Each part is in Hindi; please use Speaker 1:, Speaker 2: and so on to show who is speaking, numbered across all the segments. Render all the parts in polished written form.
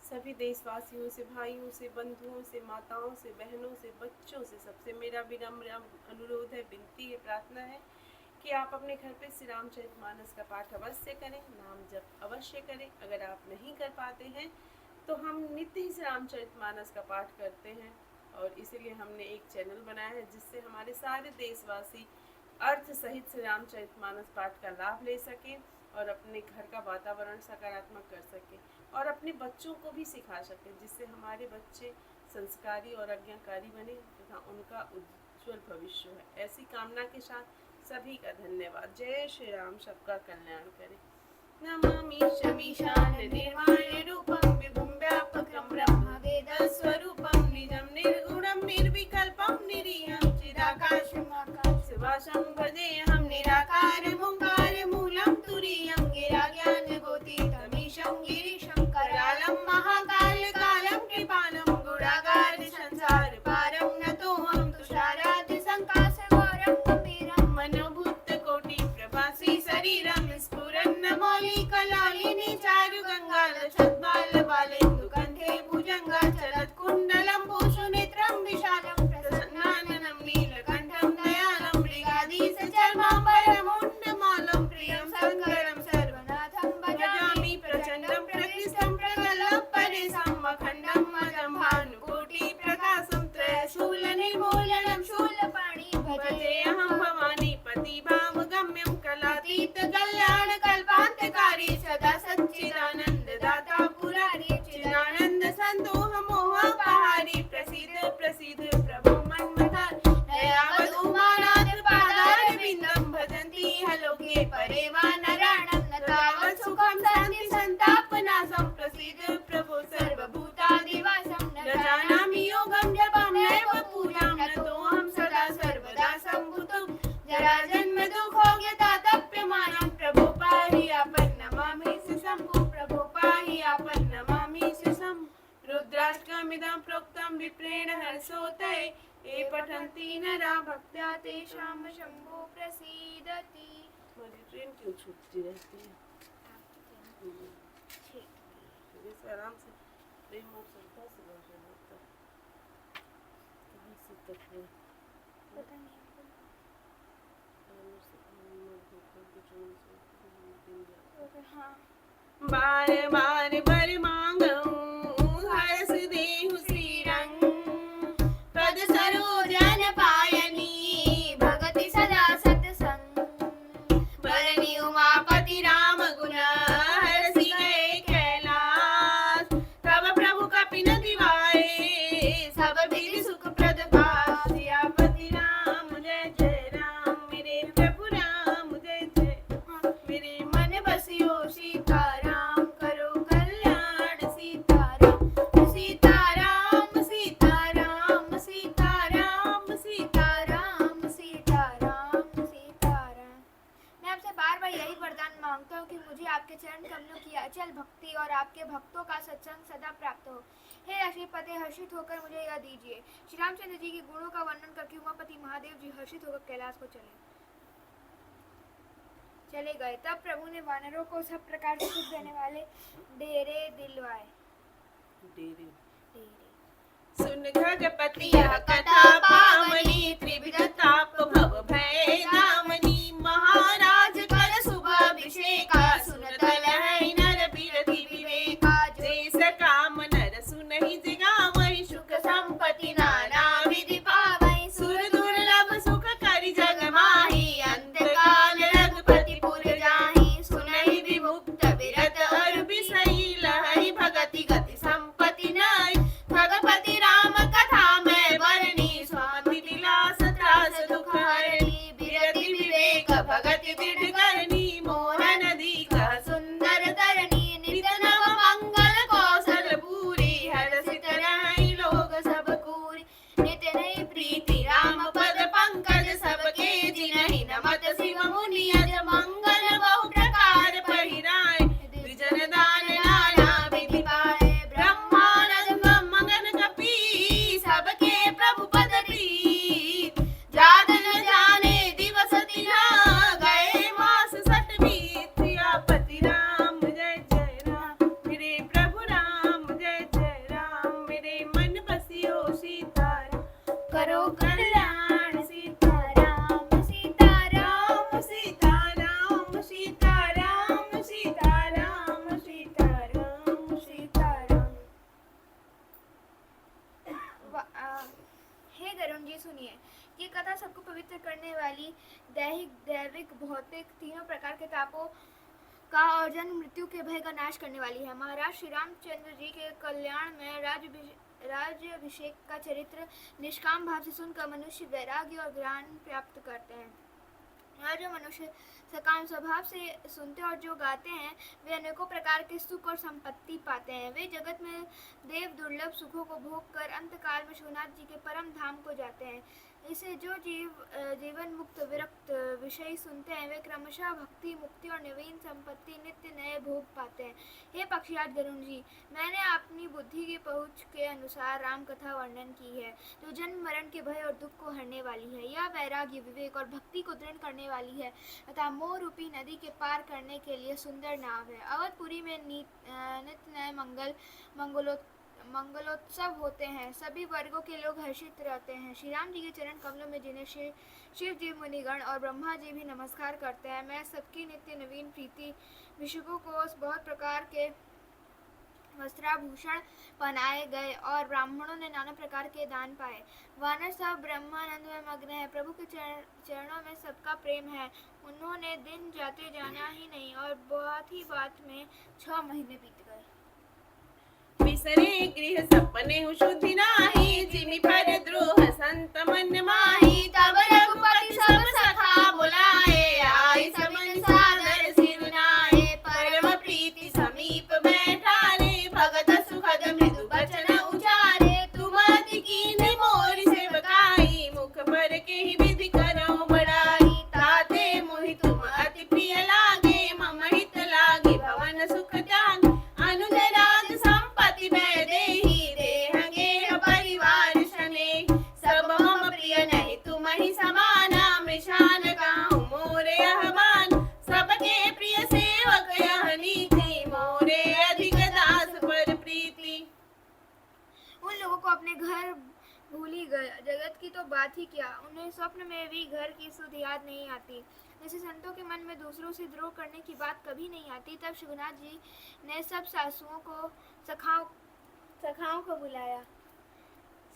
Speaker 1: सभी देशवासियों से, भाइयों से, बंधुओं से, माताओं से, बहनों से, बच्चों से, सबसे मेरा विनम्र अनुरोध है, विनती है, प्रार्थना है कि आप अपने घर पे श्री रामचरितमानस का पाठ अवश्य करें, नाम जप अवश्य करें। अगर आप नहीं कर पाते हैं तो हम नित्य ही श्री रामचरितमानस का पाठ करते हैं और इसीलिए हमने एक चैनल बनाया है जिससे हमारे सारे देशवासी अर्थ सहित श्री रामचरितमानस पाठ का लाभ ले सकें और अपने घर का वातावरण सकारात्मक कर सकें और अपने बच्चों को भी सिखा सकें, जिससे हमारे बच्चे संस्कारी और आज्ञाकारी बने तथा उनका उज्ज्वल भविष्य है। ऐसी कामना के साथ सभी का धन्यवाद। जय श्री राम, सबका कल्याण करे। नमामि शमीशान निर्वाण रूपं विभुं व्यापकं ब्रह्म वेद स्वरूपं निजं निर्गुणं निर्विकल्पं निरीहं चिदाकाशं आकाशवासं भजेऽहं निराकार ओंकार मूलं तुरीयं गिराज्ञानगोतीतमीशं गिरीशं करालं महाकाल कालं कृपालं गुणागार संसार पारं नतोऽहं तुषाराद्य संकाशगौरं कबीरं मनोभूत कोटि प्रभासी शरीरं स्फुरन्न मौलिकलालिनी चारु गंगाल छद्बाल बालेन्दु कंठे भुजंगा चलत् कुण्डलं भूषुनेत्रं विशालं प्रसन्नाननं नीलकण्ठं दयालं मृगाधीश चर्माम्बरमुण्डमालं प्रियं शङ्करं सर्वनाथं भजामि प्रचण्डं प्रकृष्टं प्रगल्भपरेशं अखण्डं मदं भानुकोटि प्रकाशं त्रयशूलनिर्मूलनं शूलपाणि भजेऽहं भवानी पतिभावगम्यं कलातीत कल्याण कल्पान्तकारी सदा सच्चिदानन्द दाता पुरारी चिदानन्द सन्तोष मोहपहारी प्रसीद प्रसीद प्रभो मन्मथार दयावद उमानाथ पादारविन्दं भजन्ति हलोके परे वा नराणां न तावत् सुखं शान्ति सन्तापनाशं प्रसीद प्रभो सर्वभूतादिवासं न जानामि योगं जपं नैव पूजां नतोऽहं सदा सर्वदा सम्भुतं जराजन्म दुःखोग्यतातप्यमानं प्रभो पाहि आपन्नमामि शम्भो प्रभो पाहि आपन्नमामि शम् रुद्राष्टकमिदं प्रोक्तं विप्रेण हर्षोदये ये पठन्ति नरा भक्त्या तेषां शम्भो प्रसीदति। हमारी ट्रेन क्यों छूटती रहती है? ठीक आराम से प्रेम और श्रद्धा से दर्शन होता है। कहाँ से तक है
Speaker 2: पता नहीं।
Speaker 1: बार बार बर मांगऊं हर्ष देहु श्रीरंग पद सरोजन पायनी
Speaker 2: भगति सदा सत्संग
Speaker 1: बरनी उमापति राम गुण हर्षि गए कैलाश तब प्रभु कपिन दिवाए सब विधि सुख प्रद पास सियापति राम जय जय राम मेरे प्रभु राम जय जय मेरे मन बसियो सीताराम करो कल्याण सीताराम सीताराम सीताराम सीताराम सीताराम
Speaker 2: सीताराम सीताराम। मैं आपसे बार बार यही वरदान मांगता हूँ कि मुझे आपके चरण कमलों की अचल भक्ति और आपके भक्तों का सत्संग सदा प्राप्त हो। हे अश्रीपते, हर्षित होकर मुझे यह दीजिए। श्री रामचंद्र जी के गुणों का वर्णन करके उमापति महादेव जी हर्षित होकर कैलाश को चले गए। तब प्रभु ने वानरों को सब प्रकार से सुख देने वाले डेरे दिलवाए।
Speaker 1: सुन गजपति यह कथा पावनी त्रिविध ताप भव भय दामनी महाराज कर शुभ अभिषेका सुनत लहै नर बिरति विवेका जैस काम नर सुनहि जिगावहि सुख संपत्ति नाना विधि पावहि सुर दुर्लभ सुख करि जग माहि अंत काल रघुपति पुर जाहि सुनहि विमुक्त विरत अर बिसई लहै भगति गति संपत्ति नाहि भगपति राम कथा मैं बरनी स्वाति विलास त्रास
Speaker 2: सुनिए। ये कथा सबको पवित्र करने वाली दैहिक, दैविक, भौतिक तीनों प्रकार के तापों का और जन्म मृत्यु के भय का नाश करने वाली है। महाराज श्री रामचंद्र जी के कल्याण में राज्याभिषेक का चरित्र निष्काम भाव से सुनकर मनुष्य वैराग्य और ज्ञान प्राप्त करते हैं। और जो मनुष्य सकाम स्वभाव से सुनते और जो गाते हैं वे अनेकों प्रकार के सुख और संपत्ति पाते हैं। वे जगत में देव दुर्लभ सुखों को भोग कर अंतकाल में शिवनाथ जी के परम धाम को जाते हैं। इसे जो जीवन मुक्त विरक्त विषय सुनते हैं वे क्रमशः भक्ति, मुक्ति और नवीन संपत्ति, नित्य नए भोग पाते हैं। हे पक्षीराज गरुण जी, मैंने अपनी बुद्धि की पहुँच के अनुसार राम कथा वर्णन की है, जो जन्म मरण के भय और दुख को हरने वाली है। यह वैराग्य, विवेक और भक्ति को दृढ़ करने वाली है तथा मोह रूपी नदी के पार करने के लिए सुंदर नाव है। अवधपुरी में नित्य नए मंगलोत्सव होते हैं। सभी वर्गों के लोग हर्षित रहते हैं। श्री राम जी के चरण कमलों में जिन्हें शिव जी, मुनिगण और ब्रह्मा जी भी नमस्कार करते हैं, मैं सबकी नित्य नवीन प्रीति भिक्षुकों को बहुत प्रकार के वस्त्राभूषण पहनाए गए और ब्राह्मणों ने नाना प्रकार के दान पाए। वानर सब ब्रह्मानंद में मग्न है। प्रभु के चरणों में सबका प्रेम है। उन्होंने दिन जाते जाना ही नहीं और बात में 6 महीने बीत गए।
Speaker 1: विसरे गृह सपने शुद्धि नाही, जिमि पर द्रोह संत मन माही।
Speaker 2: तब रघुपति सब सखा बुलाए,
Speaker 1: आई समन सादर सिर नाए। परम प्रीति समीप बैठारे, भगत सुखद मृदु बचन उचारे। तुम अति कीन्ह मोर सेवकाई, मुख पर के ही विधि करौ बड़ाई। ताते मोहि तुम अति प्रिय लागे, मम हित लागे भवन सुख त्याग। अनुज राज संपत्ति मैं देहि, देह गेह परिवार शने। सब मम प्रिय नहीं तुम ही समाना, मृषान गाँव मोरे अहमान। सबके प्रिय सेवक यह नीति, मोरे अधिक दास पर प्रीति।
Speaker 2: उन लोगों को अपने घर भूली गए, जगत की तो बात ही क्या, उन्हें स्वप्न में भी घर की सुध याद नहीं आती। जैसे संतों के मन में दूसरों से द्रोह करने की बात कभी नहीं आती। तब शिवनाथ जी ने सब सासुओं को, सखाओं को बुलाया।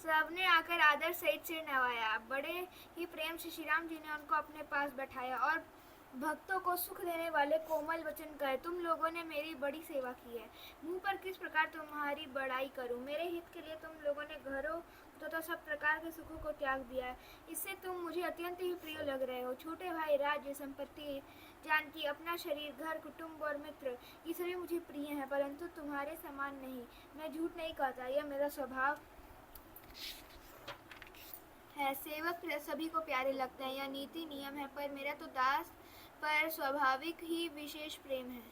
Speaker 2: सबने आकर आदर सहित सिर नवाया। बड़े ही प्रेम से श्री राम जी ने उनको अपने पास बैठाया और भक्तों को सुख देने वाले कोमल वचन कहे। तुम लोगों ने मेरी बड़ी सेवा की है, मुंह पर किस प्रकार तुम्हारी बड़ाई करूं। मेरे हित के लिए तुम लोगों ने घरों तथा सब प्रकार के सुखों को त्याग दिया है। इससे तुम मुझे अत्यंत ही प्रिय लग रहे हो। छोटे भाई, राज्य, संपत्ति, जानकी, अपना शरीर, घर, कुटुंब और मित्र, ये सभी मुझे प्रिय हैं, परंतु तुम्हारे समान नहीं। मैं झूठ नहीं कहता, यह मेरा स्वभाव है। सेवक सभी को प्यारे लगते हैं, यह नीति नियम है, पर मेरा तो दास पर स्वाभाविक ही विशेष प्रेम है।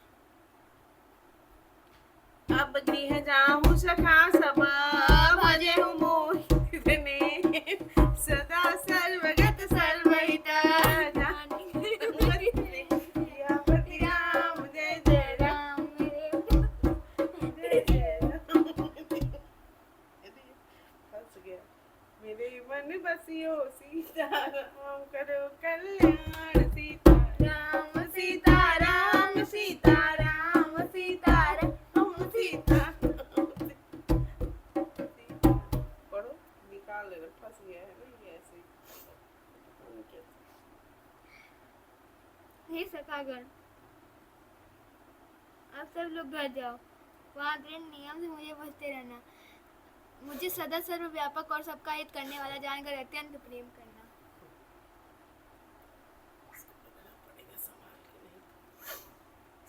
Speaker 1: अब गृह जाऊं सखा सब, भजे हूँ मोहितने। सदा सर्वगत सर्वहित पति राम, जय जय राम, जय जय राम। फंस गया। मेरे मन बसियो सीताराम, करो कल्याण सीताराम, सीताराम, सीताराम, सीताराम, सीता। पढ़ो, निकाल ले, फंस गया है ना ये ऐसे।
Speaker 2: हे सखागण, अब सब लोग घर जाओ। वहाँ दृढ़ नियम से मुझे बचते रहना। मुझे सदा सर्वव्यापक और सबका हित करने वाला जानकर अत्यंत प्रेम करना।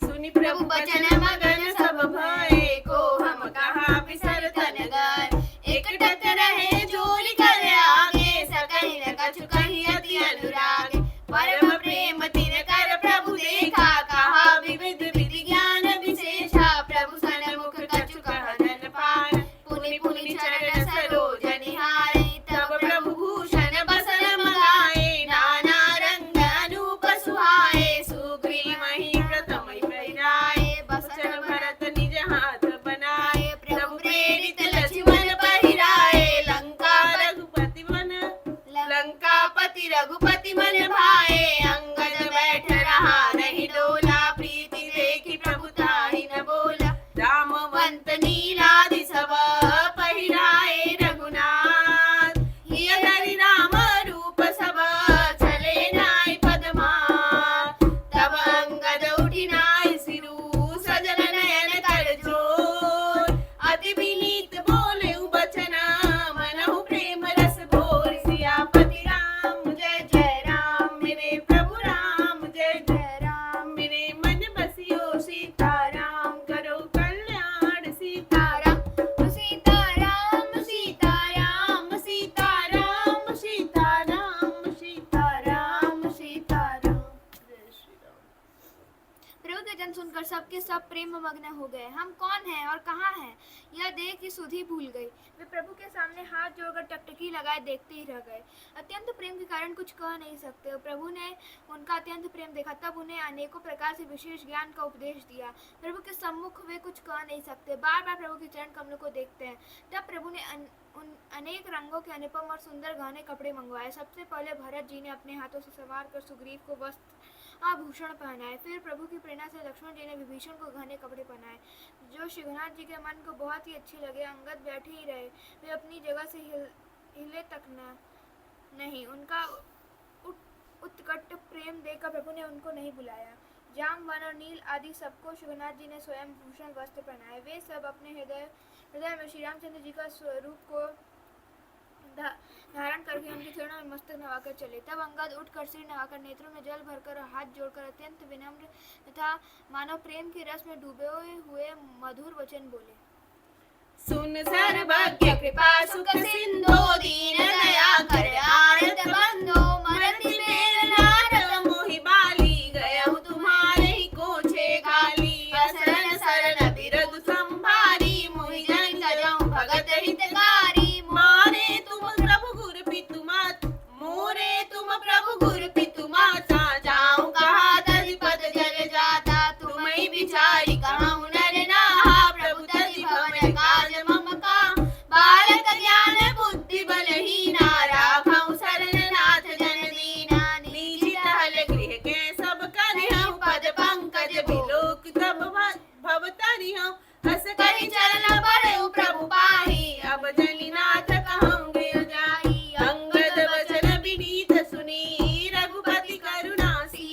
Speaker 1: सुनि प्रभु बचन मगन सब भय, को हम कहा बिसर तन गए। एकटक रहे जोरी कर आगे, सकहि न कछु कहि अति अनुराग। परम प्रेम तिन कर प्रभु देखा, कहा विविध विधि ज्ञान विशेषा। प्रभु सन्मुख कछु कहन पार, पुनि पुनि चरण सरोज निहारै। तब प्रभु भूषण बसन मगाए, नाना रंग अनूप सुहाए। सुग्रीव महि प्रथम पहिराए, बसन भरत निज हाथ
Speaker 2: सब प्रेम मग्न हो गए। हम कौन हैं और कहाँ हैं यह देख की सुधि भूल गई। वे प्रभु के सामने हाथ जोड़कर टकटकी लगाए देखते ही रह गए। अत्यंत प्रेम के कारण कुछ कह नहीं सकते। प्रभु ने उनका अत्यंत प्रेम देखा, तब उन्हें अनेकों प्रकार से विशेष ज्ञान का उपदेश दिया। प्रभु के सम्मुख वे कुछ कह नहीं सकते, बार बार प्रभु के चरण कमलों को देखते हैं। तब प्रभु ने उन अनेक रंगों के अनुपम और सुंदर गहने कपड़े मंगवाए। सबसे पहले भरत जी ने अपने हाथों से संवार कर सुग्रीव को वस्त्र आभूषण पहनाए। फिर प्रभु की प्रेरणा से लक्ष्मण जी ने विभीषण को घने कपड़े पहनाए, जो शिवनाथ जी के मन को बहुत ही अच्छे लगे। अंगद बैठे ही रहे, वे अपनी जगह से हिले तक नहीं। उनका उत्कट प्रेम देखकर प्रभु ने उनको नहीं बुलाया। जामवन और नील आदि सबको शिवनाथ जी ने स्वयं भूषण वस्त्र पहनाए। वे सब अपने हृदय में श्री रामचंद्र जी का स्वरूप को धारण करके उनके चरणों में मस्तक नवाकर चले। तब अंगद उठकर सिर नवाकर, नेत्रों में जल भरकर और हाथ जोड़कर अत्यंत विनम्र तथा मानव प्रेम के रस में डूबे हुए मधुर वचन बोले।
Speaker 1: सुन सर्वज्ञ कृपा सुख सिंधु दीन दया कर आनंद बंधो मरति मेर नारद मोहि बाली गयहु तुम्हारे ही कोछे गाली असरण शरण बिरधु संभारी मोहि जन करहु भगत हितकारी मोरे तुम प्रभु गुरु पितु माता जाऊं कहा तदि पद जल जाता तुम्हि विचारी कहूँ नर नाहा प्रभु तदि भवन काज मम का बालक ज्ञान बुद्धि बलहीना राखऊं शरण नाथ जन दीना निज टहल गृह के सब करिहऊं पद पंकज बिलोक तब भव तरिहऊं हस कहि चरण बड़ऊ प्रभु पाहि अब जलिनाथ कहूँगे जाई अंगद वचन विनीत सुनी रघुपति करुणासी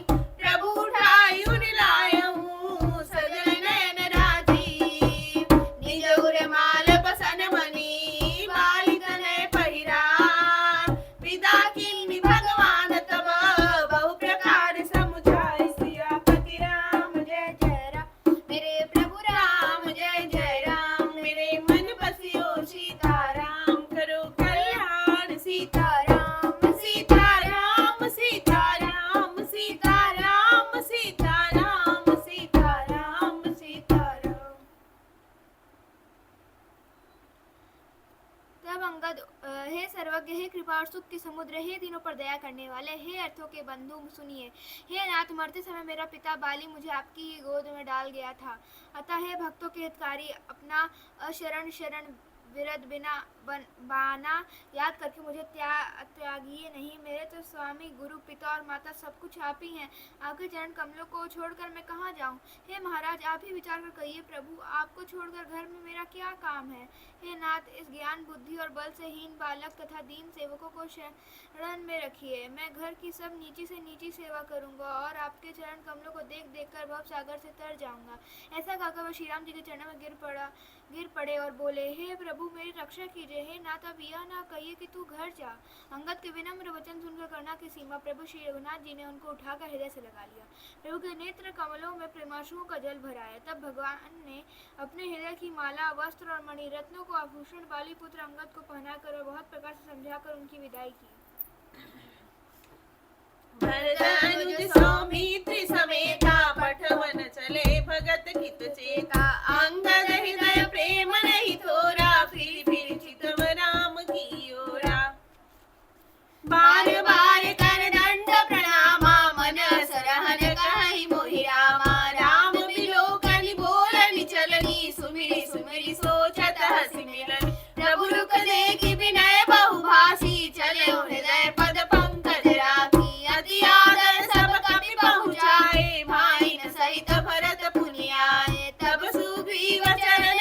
Speaker 1: प्रभु उठाई उन लायऊं सजल नयन राजी निज उर माल बसन मनी बालिक ने पहिरा विदा कीन्ही भगवान तब बहु प्रकार समुझाई सियापति राम जय जय राम मेरे प्रभु राम जय जय राम मेरे मन बसियो सीताराम करो कल्याण सीताराम सीताराम सीताराम सीताराम सीताराम सीताराम सीताराम।
Speaker 2: तब अंगद, हे सर्वज्ञ, हे कृपा और सुख के समुद्र, हे दिनों पर दया करने वाले, हे अर्थों के बंधु सुनिए। हे नाथ, मरते समय मेरा पिता बाली मुझे आपकी ही गोद में डाल गया था, अतः हे भक्तों के हितकारी अपना शरण विरद बिना बाना याद करके मुझे त्यागिए नहीं। मेरे तो स्वामी गुरु पिता और माता सब कुछ आप ही हैं। आपके चरण कमलों को छोड़कर मैं कहाँ जाऊँ। हे महाराज, आप ही विचार कर कहिए प्रभु, आपको छोड़कर घर में मेरा क्या काम है। हे नाथ, इस ज्ञान बुद्धि और बल से हीन बालक तथा दीन सेवकों को शरण में रखिए। मैं घर की सब नीची से नीची सेवा करूंगा और आपके चरण कमलों को देख देख कर भव सागर से तर जाऊंगा। ऐसा कहकर वह श्री राम जी के चरणों में गिर पड़े और बोले, हे प्रभु, मेरी रक्षा कीजिए। हे नाथ, अब यह ना कहिए कि तू घर जा। अंगद के विनम्र वचन सुनकर करुणा की सीमा प्रभु श्री रघुनाथ जी ने उनको उठाकर हृदय से लगा लिया। प्रभु के नेत्र कमलों में प्रेमाश्रुओं का जल भराया। तब भगवान ने अपने हृदय की माला, वस्त्र और मणि रत्नों को आभूषण बाली पुत्र अंगद को पहनाकर और बहुत प्रकार से समझाकर उनकी विदाई की।
Speaker 1: भरतनुज सौमित्र समेता पठवन चले भगत हित चेता अंगद हृदय प्रेम नहीं थोरा फिर चितव राम की ओरा बार बार कर दंड प्रणामा मन सरहन कहि मोहि रामा राम बिलोकनि बोलनि चलनी सुमिरि सुमिरि सोचत हसि मिलन प्रभु रुख देखि विनय बहुभाषी चले हृदय पद पंकज राखी अति आदर सब कपि पहुँचाए भाई न सहित भरत पुनि आए तब सुग्रीव चरण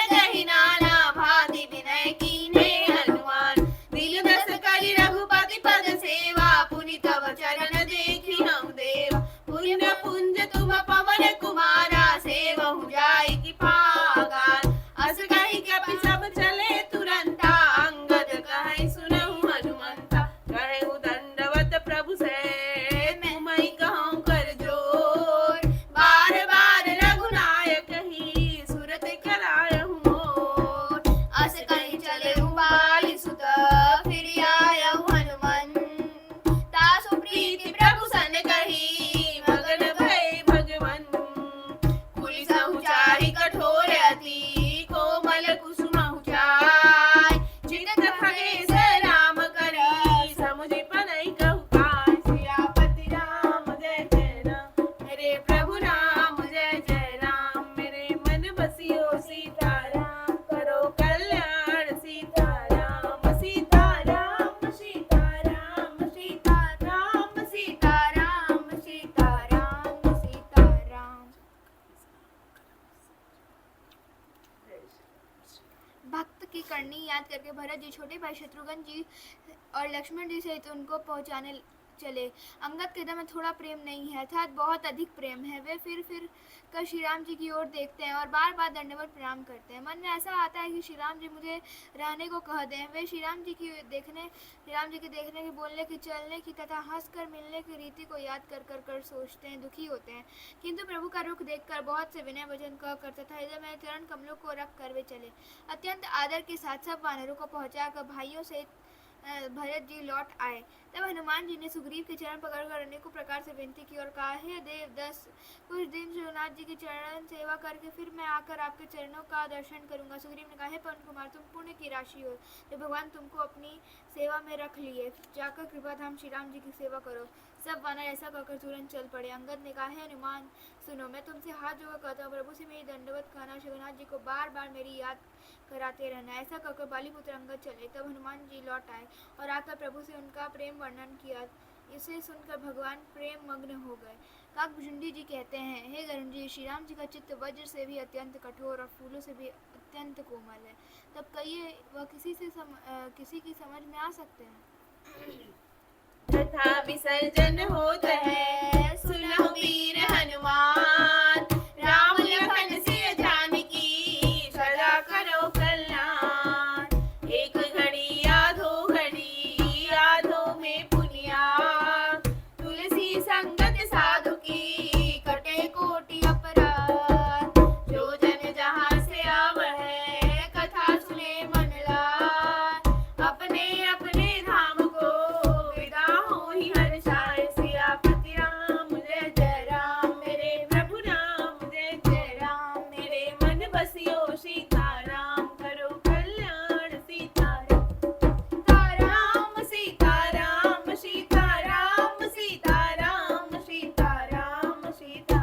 Speaker 2: की करनी याद करके भरत जी छोटे भाई शत्रुघ्न जी और लक्ष्मण जी सहित उनको पहुंचाने चले। अंगद के दिल में थोड़ा प्रेम नहीं है, अर्थात बहुत अधिक प्रेम है। वे फिर कर श्री राम जी की ओर देखते हैं और बार बार दंडवत प्रणाम करते हैं। मन में ऐसा आता है कि श्री राम जी मुझे रहने को कह दें। वे श्री राम जी के देखने की, बोलने की, चलने की तथा हंसकर मिलने की रीति को याद कर सोचते हैं, दुखी होते हैं। किंतु प्रभु का रुख देखकर बहुत से विनय वचन कहकर तथा हृदय में चरण कमलों को रख कर वे चले। अत्यंत आदर के साथ सब वानरों को पहुंचाकर भाइयों से भरत जी लौट आए। तब हनुमान जी ने सुग्रीव के चरण पकड़कर अनेकों प्रकार से विनती की और कहा, हे देव दस कुछ दिन रघुनाथ जी की चरण सेवा करके फिर मैं आकर आपके चरणों का दर्शन करूंगा। सुग्रीव ने कहा, हे पवन कुमार, तुम पुण्य की राशि हो, तो भगवान तुमको अपनी सेवा में रख लिए, जाकर कृपा धाम श्री राम जी की सेवा करो। सब वानर ऐसा कहकर तुरंत चल पड़े। अंगद ने कहा, हे हनुमान सुनो, मैं तुमसे हाथ जोड़कर कहता हूँ, प्रभु से मेरी दंडवत कहना, रघुनाथ जी को बार बार मेरी याद कराते रहना। ऐसा कहकर बालीपुत्र अंगद चले। तब हनुमान जी लौट आए और आकर प्रभु से उनका प्रेम वर्णन किया। इसे सुनकर भगवान प्रेम मग्न हो गए। काकभुजंडी जी कहते हैं, हे गरुण जी, श्री राम जी का चित्त वज्र से भी अत्यंत कठोर और फूलों से भी अत्यंत कोमल है। तब कहिए वह किसी की समझ में आ सकते हैं?
Speaker 1: तथा विसर्जन होता है, सुनो वीर हनुमान।